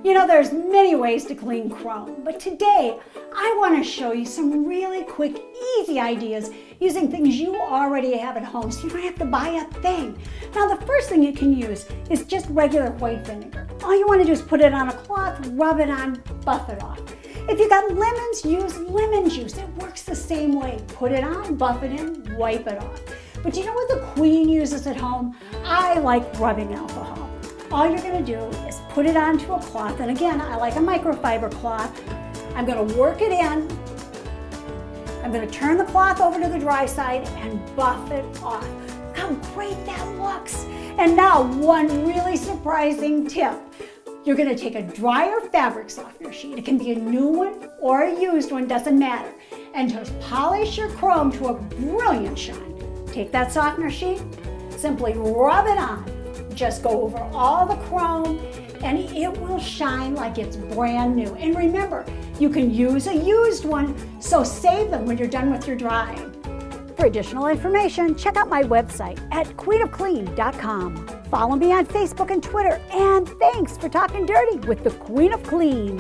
You know, there's many ways to clean chrome, but today I want to show you some really quick, easy ideas using things you already have at home so you don't have to buy a thing. Now, the first thing you can use is just regular white vinegar. All you want to do is put it on a cloth, rub it on, buff it off. If you got lemons, use lemon juice. It works the same way. Put it on, buff it in, wipe it off. But you know what the queen uses at home? I like rubbing alcohol. All you're going to do is put it onto a cloth, and again, I like a microfiber cloth. I'm going to work it in. I'm going to turn the cloth over to the dry side and buff it off. Look how great that looks. And now, one really surprising tip. You're going to take a dryer fabric softener sheet. It can be a new one or a used one, doesn't matter. And just polish your chrome to a brilliant shine. Take that softener sheet, simply rub it on. Just go over all the chrome and it will shine like it's brand new. And remember, you can use a used one, so save them when you're done with your drying. For additional information, check out my website at queenofclean.com. Follow me on Facebook and Twitter, and thanks for talking dirty with the Queen of Clean.